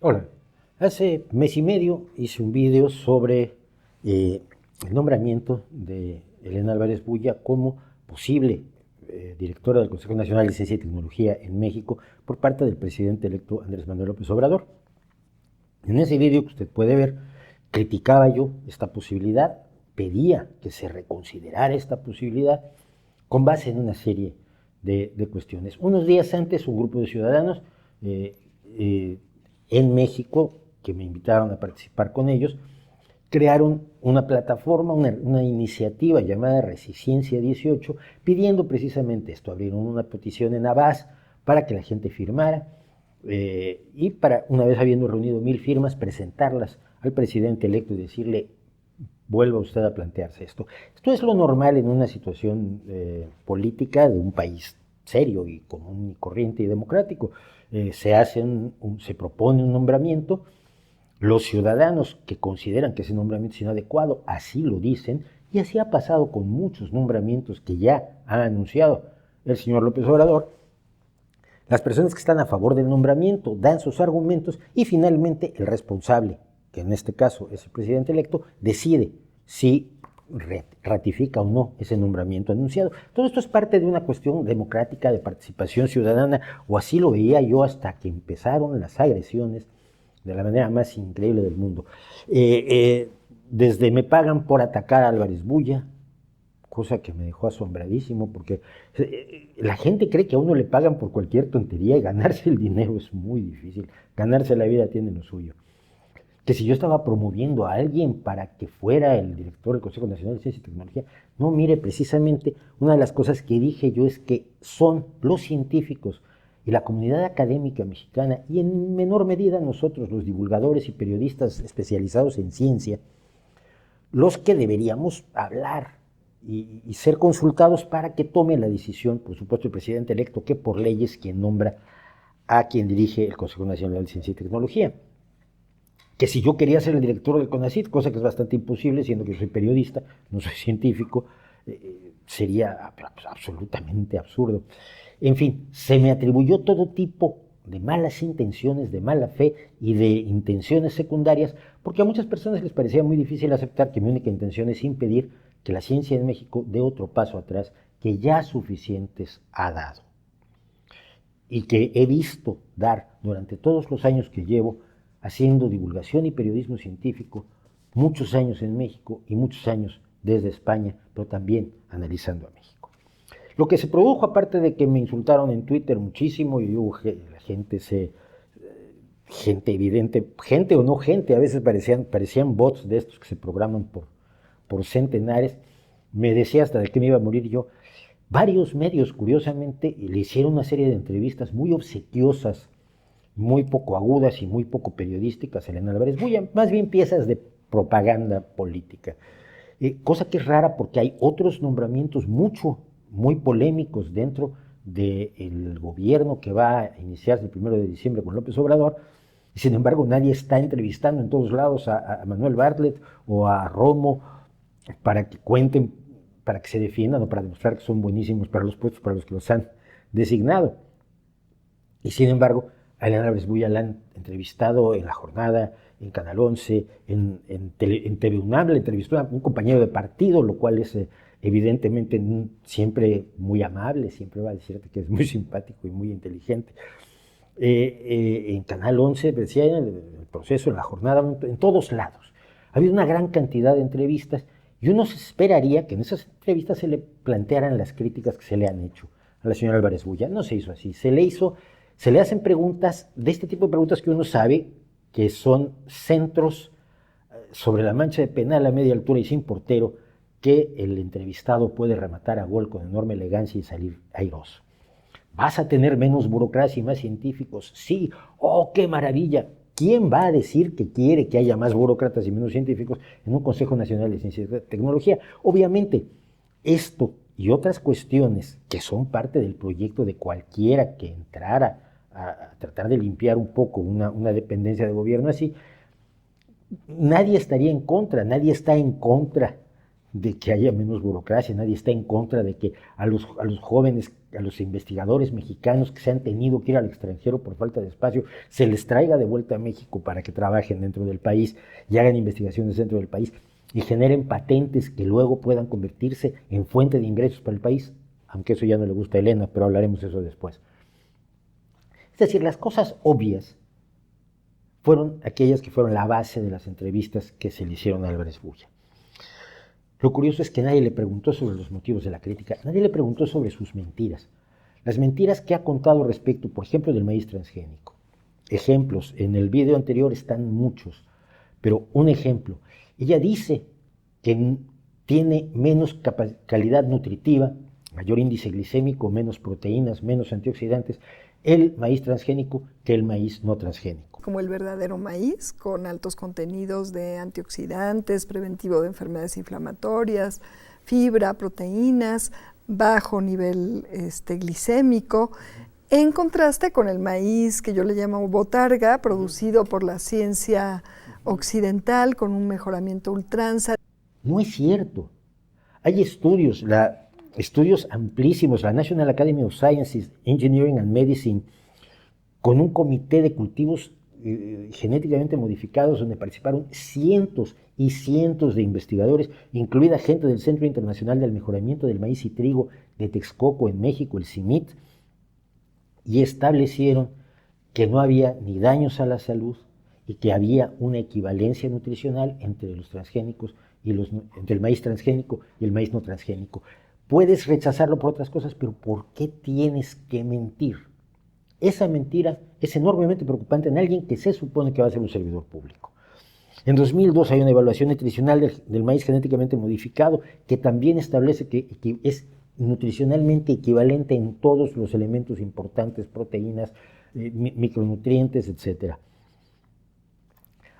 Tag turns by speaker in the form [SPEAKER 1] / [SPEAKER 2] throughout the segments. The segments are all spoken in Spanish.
[SPEAKER 1] Hola, hace mes y medio hice un video sobre el nombramiento de Elena Álvarez Bulla como posible directora del Consejo Nacional de Ciencia y Tecnología en México por parte del presidente electo Andrés Manuel López Obrador. En ese video que usted puede ver, criticaba yo esta posibilidad, pedía que se reconsiderara esta posibilidad con base en una serie de cuestiones. Unos días antes, un grupo de ciudadanos eh, eh, en México, que me invitaron a participar con ellos, crearon una plataforma, una iniciativa llamada Resistencia 18, pidiendo precisamente esto. Abrieron una petición en Abás para que la gente firmara y para, una vez habiendo reunido 1000 firmas, presentarlas al presidente electo y decirle: vuelva usted a plantearse esto. Esto es lo normal en una situación política de un país serio y común y corriente y democrático. Se propone un nombramiento, los ciudadanos que consideran que ese nombramiento es inadecuado así lo dicen, y así ha pasado con muchos nombramientos que ya ha anunciado el señor López Obrador. Las personas que están a favor del nombramiento dan sus argumentos y finalmente el responsable, que en este caso es el presidente electo, decide si ratifica o no ese nombramiento anunciado. Todo esto es parte de una cuestión democrática de participación ciudadana, o así lo veía yo hasta que empezaron las agresiones de la manera más increíble del mundo. Desde me pagan por atacar a Álvarez Bulla, cosa que me dejó asombradísimo, porque la gente cree que a uno le pagan por cualquier tontería y ganarse el dinero es muy difícil. Ganarse la vida tiene lo suyo. Que si yo estaba promoviendo a alguien para que fuera el director del Consejo Nacional de Ciencia y Tecnología, no, mire, precisamente una de las cosas que dije yo es que son los científicos y la comunidad académica mexicana, y en menor medida nosotros, los divulgadores y periodistas especializados en ciencia, los que deberíamos hablar y ser consultados para que tome la decisión, por supuesto, el presidente electo, que por ley es quien nombra a quien dirige el Consejo Nacional de Ciencia y Tecnología. Que si yo quería ser el director del CONACYT, cosa que es bastante imposible, siendo que soy periodista, no soy científico, sería absolutamente absurdo. En fin, se me atribuyó todo tipo de malas intenciones, de mala fe y de intenciones secundarias, porque a muchas personas les parecía muy difícil aceptar que mi única intención es impedir que la ciencia en México dé otro paso atrás, que ya suficientes ha dado y que he visto dar durante todos los años que llevo haciendo divulgación y periodismo científico, muchos años en México y muchos años desde España, pero también analizando a México. Lo que se produjo, aparte de que me insultaron en Twitter muchísimo, y la gente evidente, gente o no gente, a veces parecían bots de estos que se programan por centenares, me decía hasta de que me iba a morir yo. Varios medios, curiosamente, le hicieron una serie de entrevistas muy obsequiosas, muy poco agudas y muy poco periodísticas a Elena Álvarez Bulla, más bien piezas de propaganda política. Cosa que es rara porque hay otros nombramientos muy polémicos dentro del gobierno que va a iniciarse el 1 de diciembre con López Obrador, y sin embargo nadie está entrevistando en todos lados a Manuel Bartlett o a Romo para que cuenten, para que se defiendan o para demostrar que son buenísimos para los puestos para los que los han designado. Y sin embargo, a Elena Álvarez Bulla la han entrevistado en La Jornada, en Canal 11, en TV UNAM, la entrevistó a un compañero de partido, lo cual es evidentemente siempre muy amable, siempre va a decirte que es muy simpático y muy inteligente. En Canal 11, decía, en el Proceso, en La Jornada, en todos lados. Ha habido una gran cantidad de entrevistas y uno se esperaría que en esas entrevistas se le plantearan las críticas que se le han hecho a la señora Álvarez Bulla. No se hizo así, se le hacen preguntas, de este tipo de preguntas que uno sabe que son centros sobre la mancha de penal a media altura y sin portero, que el entrevistado puede rematar a gol con enorme elegancia y salir airoso. ¿Vas a tener menos burocracia y más científicos? Sí. ¡Oh, qué maravilla! ¿Quién va a decir que quiere que haya más burócratas y menos científicos en un Consejo Nacional de Ciencia y Tecnología? Obviamente, esto y otras cuestiones que son parte del proyecto de cualquiera que entrara a tratar de limpiar un poco una dependencia de gobierno así, nadie estaría en contra, nadie está en contra de que haya menos burocracia, nadie está en contra de que a los jóvenes, a los investigadores mexicanos que se han tenido que ir al extranjero por falta de espacio, se les traiga de vuelta a México para que trabajen dentro del país y hagan investigaciones dentro del país y generen patentes que luego puedan convertirse en fuente de ingresos para el país, aunque eso ya no le gusta a Elena, pero hablaremos de eso después. Es decir, las cosas obvias fueron aquellas que fueron la base de las entrevistas que se le hicieron a Álvarez Bulla. Lo curioso es que nadie le preguntó sobre los motivos de la crítica, nadie le preguntó sobre sus mentiras. Las mentiras que ha contado respecto, por ejemplo, del maíz transgénico. Ejemplos, en el video anterior están muchos, pero un ejemplo. Ella dice que tiene menos calidad nutritiva, mayor índice glicémico, menos proteínas, menos antioxidantes, el maíz transgénico que el maíz no transgénico.
[SPEAKER 2] Como el verdadero maíz, con altos contenidos de antioxidantes, preventivo de enfermedades inflamatorias, fibra, proteínas, bajo nivel glicémico, en contraste con el maíz que yo le llamo botarga, producido por la ciencia occidental con un mejoramiento ultranza.
[SPEAKER 1] No es cierto. Hay estudios amplísimos, la National Academy of Sciences, Engineering and Medicine, con un comité de cultivos genéticamente modificados donde participaron cientos y cientos de investigadores, incluida gente del Centro Internacional del Mejoramiento del Maíz y Trigo de Texcoco en México, el CIMIT, y establecieron que no había ni daños a la salud y que había una equivalencia nutricional entre los transgénicos y entre el maíz transgénico y el maíz no transgénico. Puedes rechazarlo por otras cosas, pero ¿por qué tienes que mentir? Esa mentira es enormemente preocupante en alguien que se supone que va a ser un servidor público. En 2002 hay una evaluación nutricional del maíz genéticamente modificado que también establece que es nutricionalmente equivalente en todos los elementos importantes, proteínas, micronutrientes, etc.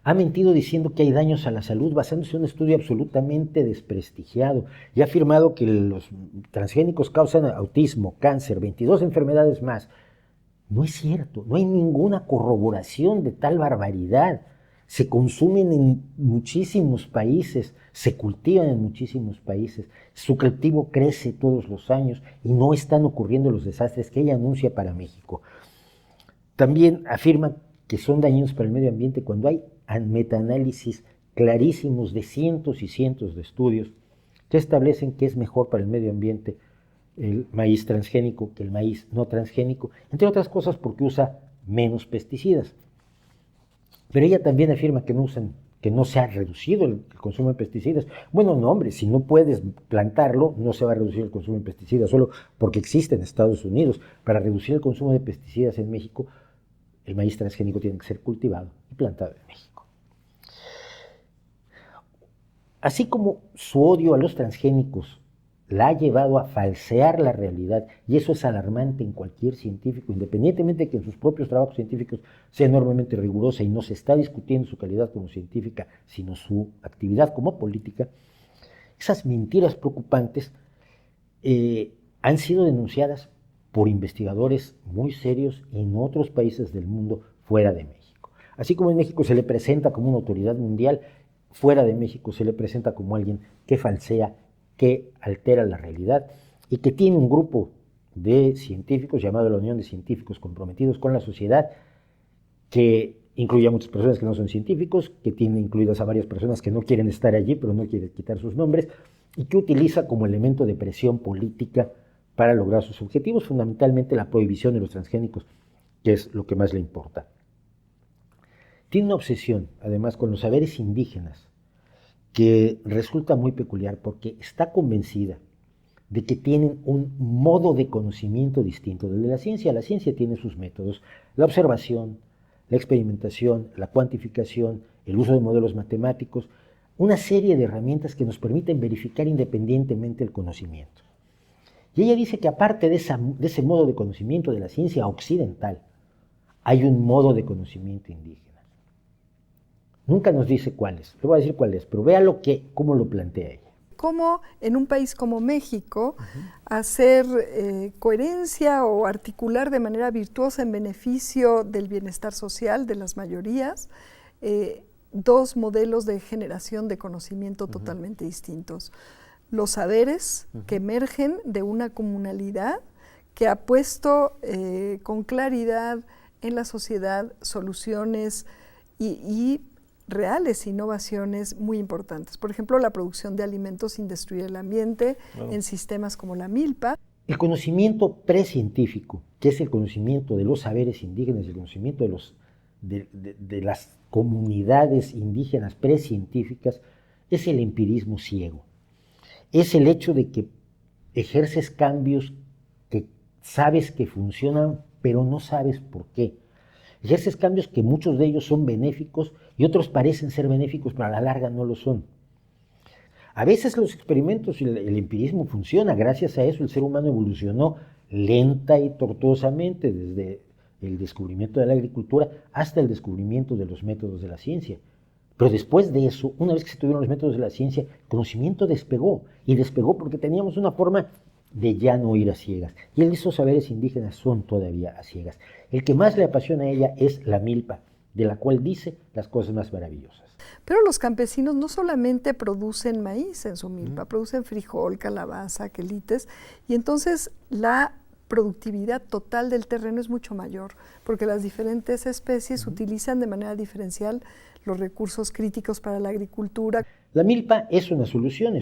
[SPEAKER 1] Ha mentido diciendo que hay daños a la salud basándose en un estudio absolutamente desprestigiado y ha afirmado que los transgénicos causan autismo, cáncer, 22 enfermedades más. No es cierto, no hay ninguna corroboración de tal barbaridad. Se consumen en muchísimos países, se cultivan en muchísimos países, su cultivo crece todos los años y no están ocurriendo los desastres que ella anuncia para México. También afirma que son dañinos para el medio ambiente cuando hay metaanálisis clarísimos de cientos y cientos de estudios que establecen que es mejor para el medio ambiente el maíz transgénico que el maíz no transgénico, entre otras cosas porque usa menos pesticidas. Pero ella también afirma que no se ha reducido el consumo de pesticidas. Bueno, no, hombre, si no puedes plantarlo, no se va a reducir el consumo de pesticidas, solo porque existe en Estados Unidos. Para reducir el consumo de pesticidas en México, el maíz transgénico tiene que ser cultivado y plantado en México. Así como su odio a los transgénicos la ha llevado a falsear la realidad, y eso es alarmante en cualquier científico, independientemente de que en sus propios trabajos científicos sea enormemente rigurosa y no se está discutiendo su calidad como científica, sino su actividad como política. Esas mentiras preocupantes han sido denunciadas por investigadores muy serios en otros países del mundo fuera de México. Así como en México se le presenta como una autoridad mundial, fuera de México se le presenta como alguien que falsea, que altera la realidad y que tiene un grupo de científicos llamado la Unión de Científicos Comprometidos con la Sociedad, que incluye a muchas personas que no son científicos, que tiene incluidas a varias personas que no quieren estar allí, pero no quieren quitar sus nombres, y que utiliza como elemento de presión política para lograr sus objetivos, fundamentalmente la prohibición de los transgénicos, que es lo que más le importa. Tiene una obsesión, además, con los saberes indígenas, que resulta muy peculiar porque está convencida de que tienen un modo de conocimiento distinto del de la ciencia. La ciencia tiene sus métodos, la observación, la experimentación, la cuantificación, el uso de modelos matemáticos, una serie de herramientas que nos permiten verificar independientemente el conocimiento. Y ella dice que aparte de ese modo de conocimiento de la ciencia occidental, hay un modo de conocimiento indígena. Nunca nos dice cuál es, le voy a decir cuál es, pero vea cómo lo plantea ella.
[SPEAKER 2] ¿Cómo en un país como México hacer coherencia o articular de manera virtuosa en beneficio del bienestar social de las mayorías dos modelos de generación de conocimiento totalmente distintos. Los saberes que emergen de una comunalidad que ha puesto con claridad en la sociedad soluciones y reales innovaciones muy importantes. Por ejemplo, la producción de alimentos sin destruir el ambiente en sistemas como la milpa.
[SPEAKER 1] El conocimiento precientífico, que es el conocimiento de los saberes indígenas, el conocimiento de las comunidades indígenas precientíficas, es el empirismo ciego. Es el hecho de que ejerces cambios que sabes que funcionan, pero no sabes por qué. Ejerces cambios que muchos de ellos son benéficos y otros parecen ser benéficos, pero a la larga no lo son. A veces los experimentos y el empirismo funciona. Gracias a eso el ser humano evolucionó lenta y tortuosamente desde el descubrimiento de la agricultura hasta el descubrimiento de los métodos de la ciencia. Pero después de eso, una vez que se tuvieron los métodos de la ciencia, el conocimiento despegó. Y despegó porque teníamos una forma de ya no ir a ciegas. Y esos saberes indígenas son todavía a ciegas. El que más le apasiona a ella es la milpa, de la cual dice las cosas más maravillosas.
[SPEAKER 2] Pero los campesinos no solamente producen maíz en su milpa, producen frijol, calabaza, quelites, y entonces la productividad total del terreno es mucho mayor, porque las diferentes especies utilizan de manera diferencial los recursos críticos para la agricultura.
[SPEAKER 1] La milpa es una solución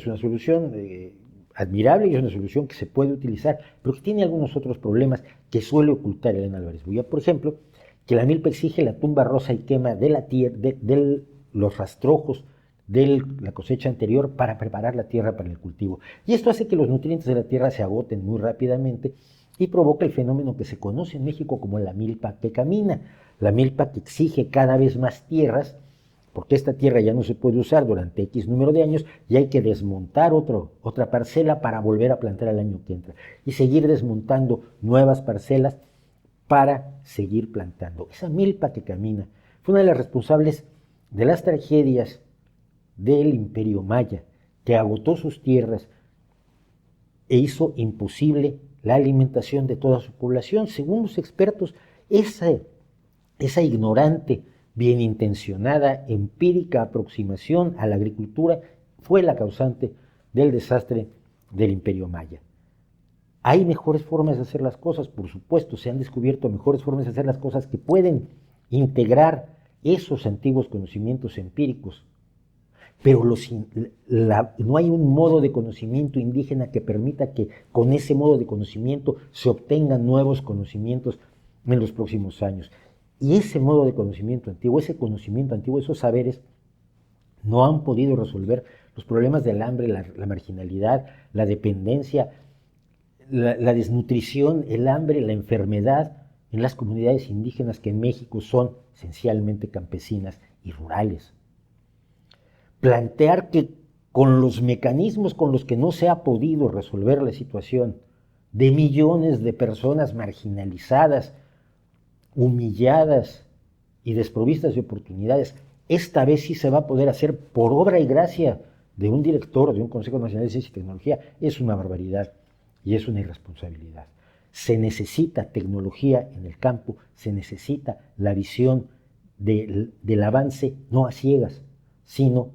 [SPEAKER 1] admirable y es una solución que se puede utilizar, pero que tiene algunos otros problemas que suele ocultar Elena Álvarez Bulla. Por ejemplo, que la milpa exige la tumba rosa y quema de la tierra, de los rastrojos de la cosecha anterior para preparar la tierra para el cultivo. Y esto hace que los nutrientes de la tierra se agoten muy rápidamente y provoca el fenómeno que se conoce en México como la milpa que camina. La milpa que exige cada vez más tierras, porque esta tierra ya no se puede usar durante X número de años y hay que desmontar otra parcela para volver a plantar el año que entra y seguir desmontando nuevas parcelas para seguir plantando. Esa milpa que camina fue una de las responsables de las tragedias del Imperio Maya, que agotó sus tierras e hizo imposible la alimentación de toda su población. Según los expertos, esa ignorante, bien intencionada, empírica aproximación a la agricultura fue la causante del desastre del Imperio Maya. Hay mejores formas de hacer las cosas, por supuesto, se han descubierto mejores formas de hacer las cosas que pueden integrar esos antiguos conocimientos empíricos, pero no hay un modo de conocimiento indígena que permita que con ese modo de conocimiento se obtengan nuevos conocimientos en los próximos años. Y ese modo de conocimiento antiguo, esos saberes, no han podido resolver los problemas del hambre, la marginalidad, la dependencia, la desnutrición, el hambre, la enfermedad en las comunidades indígenas que en México son esencialmente campesinas y rurales. Plantear que con los mecanismos con los que no se ha podido resolver la situación de millones de personas marginalizadas, humilladas y desprovistas de oportunidades, esta vez sí se va a poder hacer por obra y gracia de un director de un Consejo Nacional de Ciencia y Tecnología, es una barbaridad y es una irresponsabilidad. Se necesita tecnología en el campo, se necesita la visión del avance, no a ciegas, sino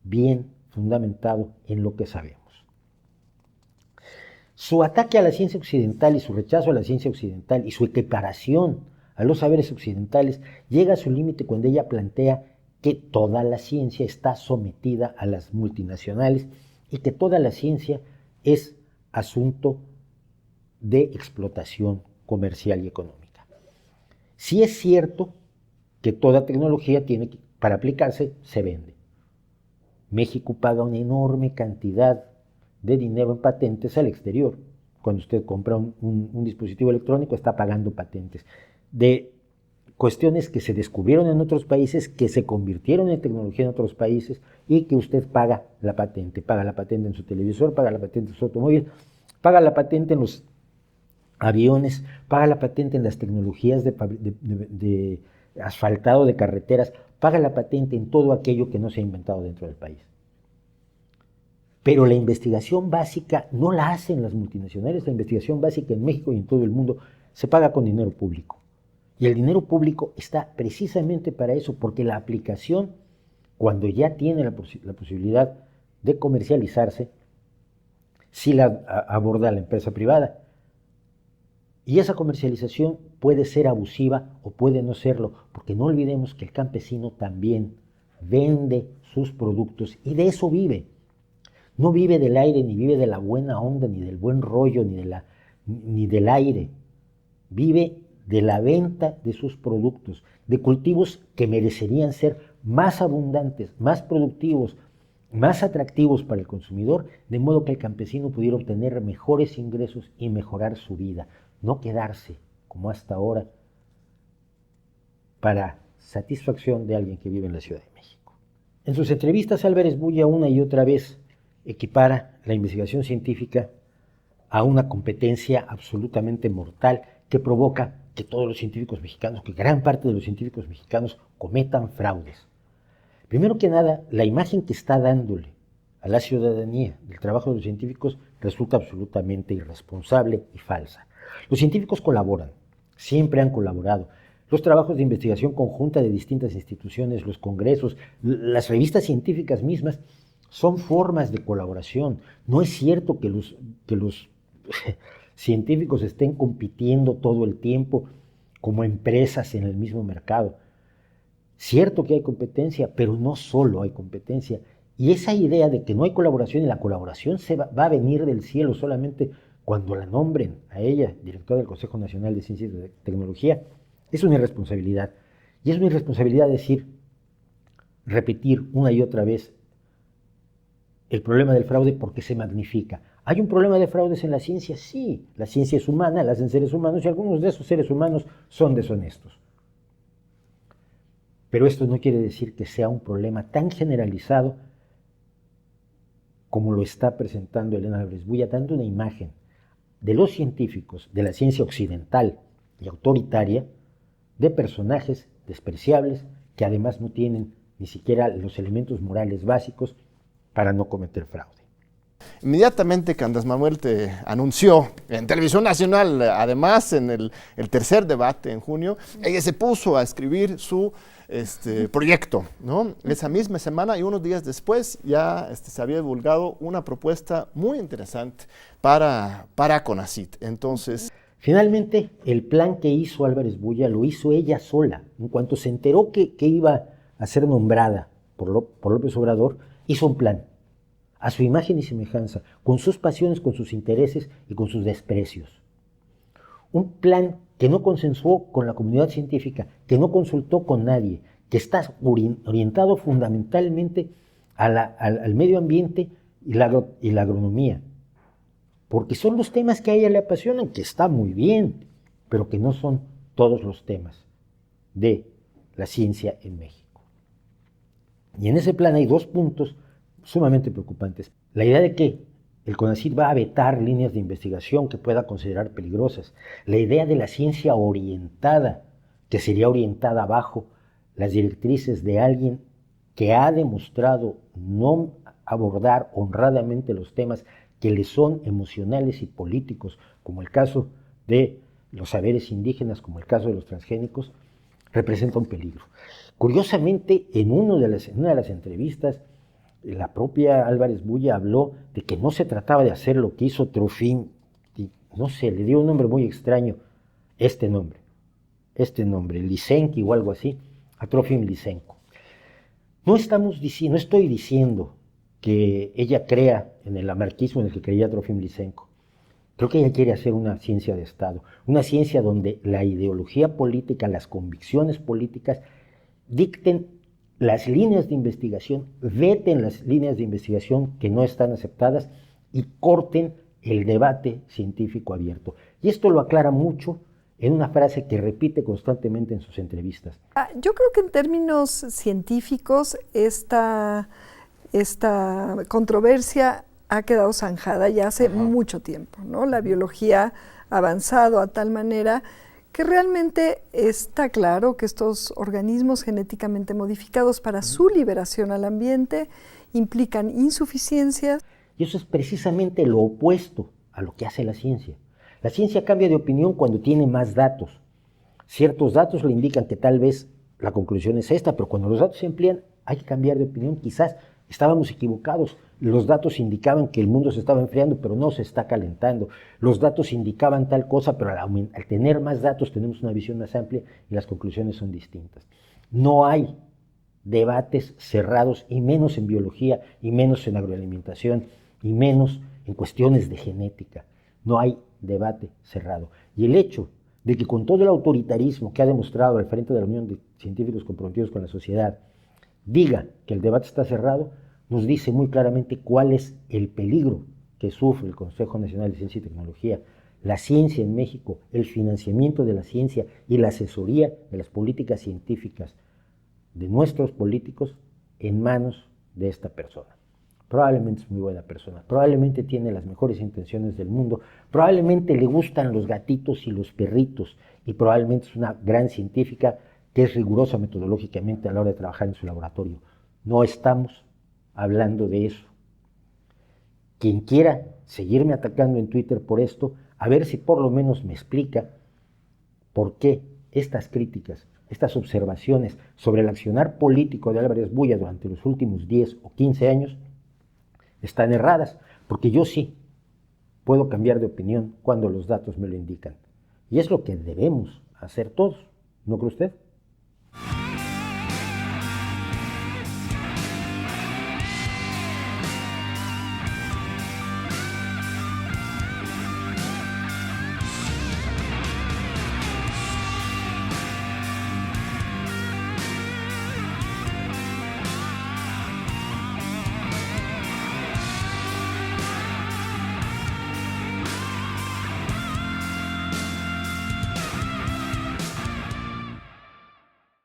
[SPEAKER 1] bien fundamentado en lo que sabemos. Su ataque a la ciencia occidental y su rechazo a la ciencia occidental y su equiparación a los saberes occidentales llega a su límite cuando ella plantea que toda la ciencia está sometida a las multinacionales y que toda la ciencia es asunto de explotación comercial y económica. Sí es cierto que toda tecnología para aplicarse, se vende. México paga una enorme cantidad de dinero en patentes al exterior. Cuando usted compra un dispositivo electrónico, está pagando patentes de cuestiones que se descubrieron en otros países, que se convirtieron en tecnología en otros países y que usted paga la patente en su televisor, paga la patente en su automóvil, paga la patente en los aviones, paga la patente en las tecnologías de asfaltado de carreteras, paga la patente en todo aquello que no se ha inventado dentro del país. Pero la investigación básica no la hacen las multinacionales, la investigación básica en México y en todo el mundo se paga con dinero público. Y el dinero público está precisamente para eso, porque la aplicación cuando ya tiene la posibilidad de comercializarse, sí la aborda la empresa privada. Y esa comercialización puede ser abusiva o puede no serlo, porque no olvidemos que el campesino también vende sus productos y de eso vive. No vive del aire, ni vive de la buena onda, ni del buen rollo, ni del aire. Vive de la venta de sus productos, de cultivos que merecerían ser más abundantes, más productivos, más atractivos para el consumidor, de modo que el campesino pudiera obtener mejores ingresos y mejorar su vida, no quedarse, como hasta ahora, para satisfacción de alguien que vive en la Ciudad de México. En sus entrevistas, Álvarez Bulla una y otra vez equipara la investigación científica a una competencia absolutamente mortal que provoca que todos los científicos mexicanos, que gran parte de los científicos mexicanos cometan fraudes. Primero que nada, la imagen que está dándole a la ciudadanía del trabajo de los científicos resulta absolutamente irresponsable y falsa. Los científicos colaboran, siempre han colaborado. Los trabajos de investigación conjunta de distintas instituciones, los congresos, las revistas científicas mismas, son formas de colaboración. No es cierto que los científicos estén compitiendo todo el tiempo como empresas en el mismo mercado. Cierto que hay competencia, pero no solo hay competencia. Y esa idea de que no hay colaboración y la colaboración va a venir del cielo solamente cuando la nombren a ella, directora del Consejo Nacional de Ciencia y Tecnología, es una irresponsabilidad. Y es una irresponsabilidad repetir una y otra vez el problema del fraude porque se magnifica. ¿Hay un problema de fraudes en la ciencia? Sí, la ciencia es humana, la hacen seres humanos y algunos de esos seres humanos son deshonestos. Pero esto no quiere decir que sea un problema tan generalizado como lo está presentando Elena Álvarez Bulla, dando una imagen de los científicos, de la ciencia occidental y autoritaria, de personajes despreciables que además no tienen ni siquiera los elementos morales básicos para no cometer fraude.
[SPEAKER 3] Inmediatamente que Andrés Manuel te anunció en Televisión Nacional, además en el tercer debate en junio, ella se puso a escribir su proyecto, ¿no? Esa misma semana y unos días después ya se había divulgado una propuesta muy interesante para CONACYT. Entonces,
[SPEAKER 1] finalmente, el plan que hizo Álvarez Bulla lo hizo ella sola. En cuanto se enteró que iba a ser nombrada por López Obrador, hizo un plan a su imagen y semejanza, con sus pasiones, con sus intereses y con sus desprecios. Un plan que no consensuó con la comunidad científica, que no consultó con nadie, que está orientado fundamentalmente al medio ambiente y la agronomía, porque son los temas que a ella le apasionan, que está muy bien, pero que no son todos los temas de la ciencia en México. Y en ese plan hay dos puntos sumamente preocupantes. La idea de que el CONACYT va a vetar líneas de investigación que pueda considerar peligrosas. La idea de la ciencia orientada, que sería orientada bajo las directrices de alguien que ha demostrado no abordar honradamente los temas que le son emocionales y políticos, como el caso de los saberes indígenas, como el caso de los transgénicos, representa un peligro. Curiosamente, en una de las entrevistas, la propia Álvarez Bulla habló de que no se trataba de hacer lo que hizo Trofim, no sé, le dio un nombre muy extraño, este nombre, Lisenki o algo así, a Trofim Lisenko. No estoy diciendo que ella crea en el lamarquismo en el que creía Trofim Lisenko. Creo que ella quiere hacer una ciencia de Estado, una ciencia donde la ideología política, las convicciones políticas dicten las líneas de investigación, veten las líneas de investigación que no están aceptadas y corten el debate científico abierto. Y esto lo aclara mucho en una frase que repite constantemente en sus entrevistas.
[SPEAKER 2] Yo creo que en términos científicos esta controversia ha quedado zanjada ya hace mucho tiempo, ¿no? La biología ha avanzado a tal manera que realmente está claro que estos organismos genéticamente modificados para su liberación al ambiente implican insuficiencias.
[SPEAKER 1] Y eso es precisamente lo opuesto a lo que hace la ciencia. La ciencia cambia de opinión cuando tiene más datos. Ciertos datos le indican que tal vez la conclusión es esta, pero cuando los datos se amplían, hay que cambiar de opinión, quizás estábamos equivocados. Los datos indicaban que el mundo se estaba enfriando, pero no se está calentando. Los datos indicaban tal cosa, pero al tener más datos tenemos una visión más amplia y las conclusiones son distintas. No hay debates cerrados, y menos en biología, y menos en agroalimentación, y menos en cuestiones de genética. No hay debate cerrado. Y el hecho de que con todo el autoritarismo que ha demostrado al frente de la Unión de Científicos Comprometidos con la Sociedad, diga que el debate está cerrado, nos dice muy claramente cuál es el peligro que sufre el Consejo Nacional de Ciencia y Tecnología, la ciencia en México, el financiamiento de la ciencia y la asesoría de las políticas científicas de nuestros políticos en manos de esta persona. Probablemente es muy buena persona, probablemente tiene las mejores intenciones del mundo, probablemente le gustan los gatitos y los perritos, y probablemente es una gran científica que es rigurosa metodológicamente a la hora de trabajar en su laboratorio. No estamos hablando de eso. Quien quiera seguirme atacando en Twitter por esto, a ver si por lo menos me explica por qué estas críticas, estas observaciones sobre el accionar político de Álvarez Bulla durante los últimos 10 o 15 años están erradas, porque yo sí puedo cambiar de opinión cuando los datos me lo indican. Y es lo que debemos hacer todos, ¿no cree usted?